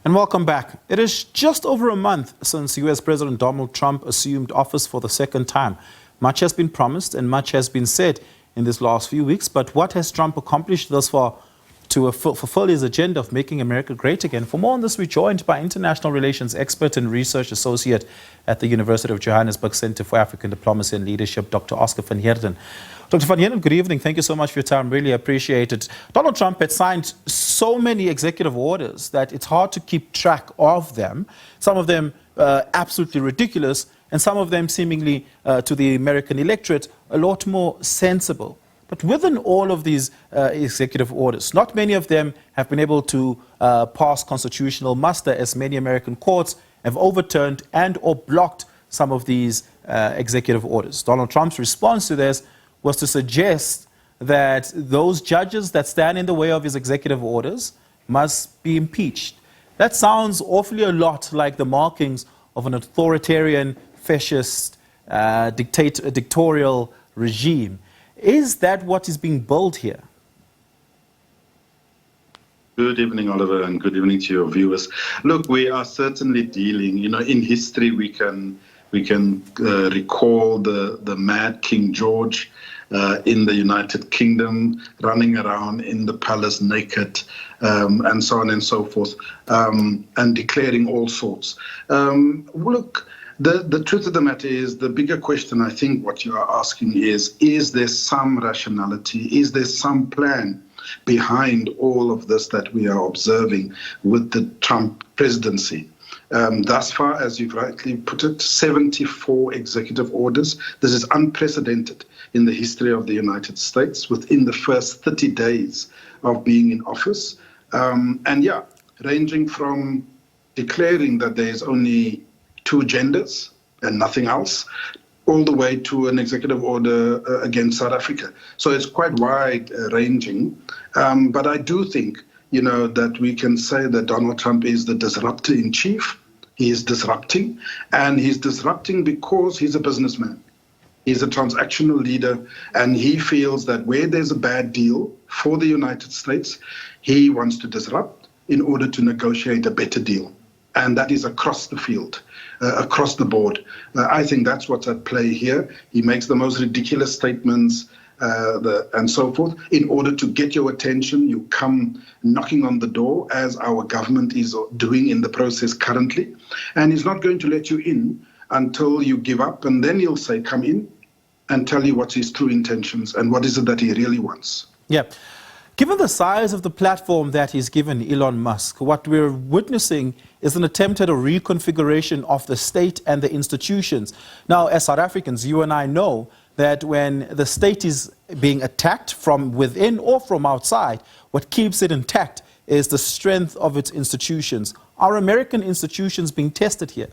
And welcome back. It is just over a month since US President Donald Trump assumed office for the second time. Much has been promised and much has been said in these last few weeks, but what has Trump accomplished thus far to fulfill his agenda of making America great again? For more on this, we're joined by international relations expert and research associate at the University of Johannesburg Center for African Diplomacy and Leadership, Dr. Oscar van Heerden. Dr. van Heerden, good evening. Thank you so much for your time. Really appreciate it. Donald Trump had signed so many executive orders that it's hard to keep track of them. Some of them absolutely ridiculous, and some of them seemingly, to the American electorate, a lot more sensible. But within all of these executive orders, not many of them have been able to pass constitutional muster, as many American courts have overturned and or blocked some of these executive orders. Donald Trump's response to this was to suggest that those judges that stand in the way of his executive orders must be impeached. That sounds awfully a lot like the markings of an authoritarian, fascist, dictatorial regime. Is that what is being built here? Good evening, Oliver, and good evening to your viewers. Look, we are certainly dealing, in history we can recall the mad King George in the United Kingdom, running around in the palace naked, and so on and so forth, and declaring all sorts. Look, the truth of the matter is, the bigger question, I think, what you are asking is there some rationality? Is there some plan behind all of this that we are observing with the Trump presidency? Thus far, as you've rightly put it, 74 executive orders. This is unprecedented in the history of the United States within the first 30 days of being in office. Ranging from declaring that there is only two genders and nothing else, all the way to an executive order against South Africa. So it's quite wide-ranging. But I do think, that we can say that Donald Trump is the disruptor in chief. He is disrupting, and he's disrupting because he's a businessman. He's a transactional leader, and he feels that where there's a bad deal for the United States, he wants to disrupt in order to negotiate a better deal. And that is across the field, across the board. I think that's what's at play here. He makes the most ridiculous statements and so forth. In order to get your attention, you come knocking on the door, as our government is doing in the process currently. And he's not going to let you in until you give up. And then he'll say, come in, and tell you what's his true intentions and what is it that he really wants. Yeah. Given the size of the platform that he's given Elon Musk, what we're witnessing is an attempt at a reconfiguration of the state and the institutions. Now, as South Africans, you and I know that when the state is being attacked from within or from outside, what keeps it intact is the strength of its institutions. Are American institutions being tested here?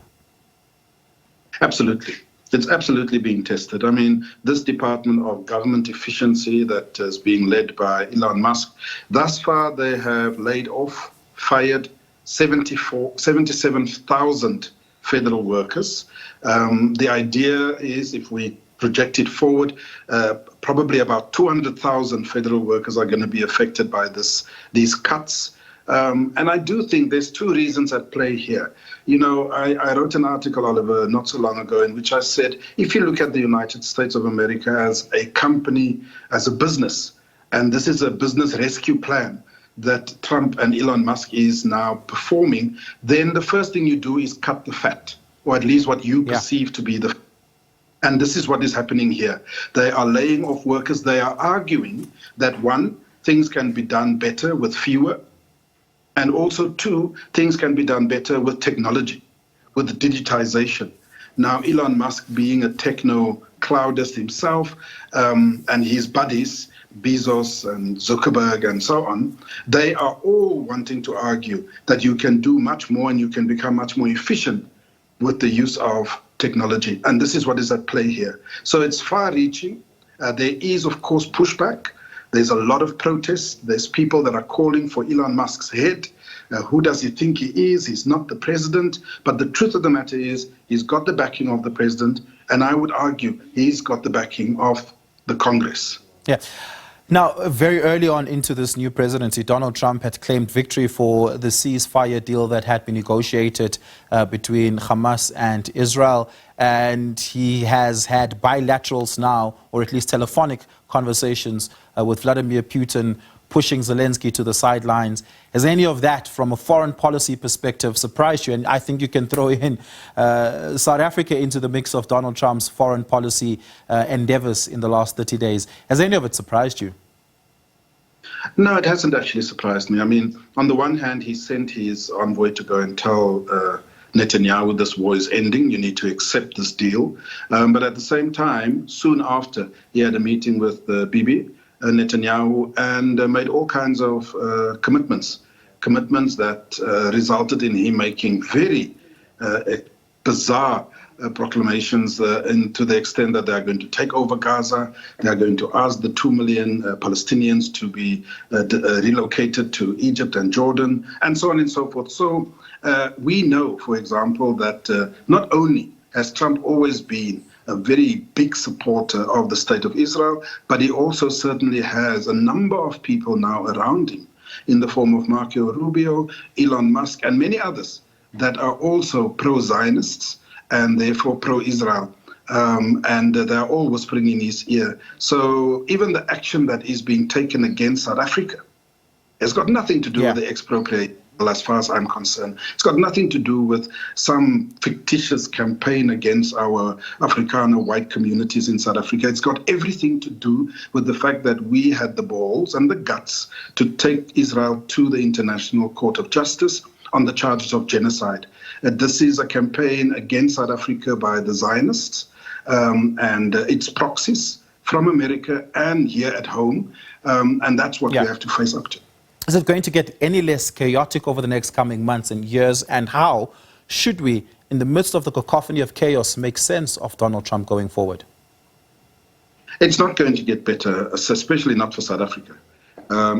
Absolutely. It's absolutely being tested. I mean, this Department of Government Efficiency that is being led by Elon Musk, thus far they have laid off, fired 77,000 federal workers. The idea is, if we project it forward, probably about 200,000 federal workers are going to be affected by these cuts. And I do think there's two reasons at play here. I wrote an article, Oliver, not so long ago, in which I said, if you look at the United States of America as a company, as a business, and this is a business rescue plan that Trump and Elon Musk is now performing, then the first thing you do is cut the fat, or at least what you perceive to be the. And this is what is happening here. They are laying off workers. They are arguing that, one, things can be done better with fewer. And also, two, things can be done better with technology, with digitization. Now, Elon Musk, being a techno-cloudist himself, and his buddies, Bezos and Zuckerberg and so on, they are all wanting to argue that you can do much more and you can become much more efficient with the use of technology. And this is what is at play here. So it's far-reaching. There is, of course, pushback. There's a lot of protests. There's people that are calling for Elon Musk's head. Who does he think he is? He's not the president. But the truth of the matter is, he's got the backing of the president. And I would argue he's got the backing of the Congress. Yeah. Now, very early on into this new presidency, Donald Trump had claimed victory for the ceasefire deal that had been negotiated between Hamas and Israel. And he has had bilaterals now, or at least telephonic conversations with Vladimir Putin, pushing Zelensky to the sidelines. Has any of that, from a foreign policy perspective, surprised you? And I think you can throw in South Africa into the mix of Donald Trump's foreign policy endeavors in the last 30 days. Has any of it surprised you? No, it hasn't actually surprised me. I mean, on the one hand, he sent his envoy to go and tell Netanyahu this war is ending, you need to accept this deal. But at the same time, soon after, he had a meeting with Bibi Netanyahu and made all kinds of commitments that resulted in him making very bizarre proclamations and to the extent that they are going to take over Gaza, they are going to ask the 2 million Palestinians to be relocated to Egypt and Jordan, and so on and so forth. So we know, for example, that not only has Trump always been a very big supporter of the State of Israel, but he also certainly has a number of people now around him in the form of Marco Rubio, Elon Musk, and many others that are also pro-Zionists and therefore pro-Israel. And they're all whispering in his ear. So even the action that is being taken against South Africa has got nothing to do with the expropriation. As far as I'm concerned, it's got nothing to do with some fictitious campaign against our Afrikaner white communities in South Africa. It's got everything to do with the fact that we had the balls and the guts to take Israel to the International Court of Justice on the charges of genocide. This is a campaign against South Africa by the Zionists and its proxies from America and here at home, and that's what we have to face up to. Is it going to get any less chaotic over the next coming months and years? And how should we, in the midst of the cacophony of chaos, make sense of Donald Trump going forward? It's not going to get better, especially not for South Africa.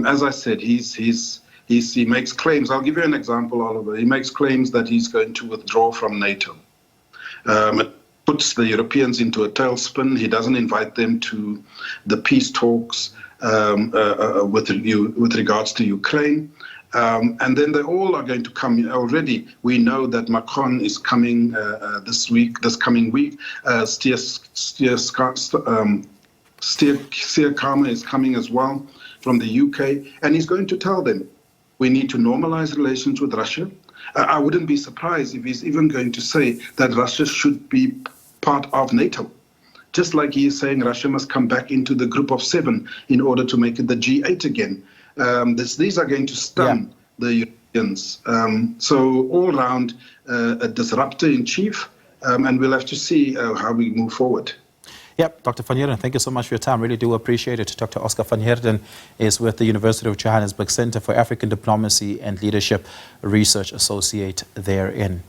As I said, he makes claims. I'll give you an example, Oliver. He makes claims that he's going to withdraw from NATO. It puts the Europeans into a tailspin. He doesn't invite them to the peace talks with regards to Ukraine. And then they all are going to come. Already, we know that Macron is coming this coming week. Steer Starmer is coming as well from the UK. And he's going to tell them, we need to normalize relations with Russia. I wouldn't be surprised if he's even going to say that Russia should be part of NATO. Just like he is saying Russia must come back into the group of 7 in order to make it the G8 again. These are going to stun the Europeans. So all around a disruptor in chief, and we'll have to see how we move forward. Yep, Dr. van Heerden, thank you so much for your time. Really do appreciate it. Dr. Oscar van Heerden is with the University of Johannesburg Center for African Diplomacy and Leadership, Research Associate therein.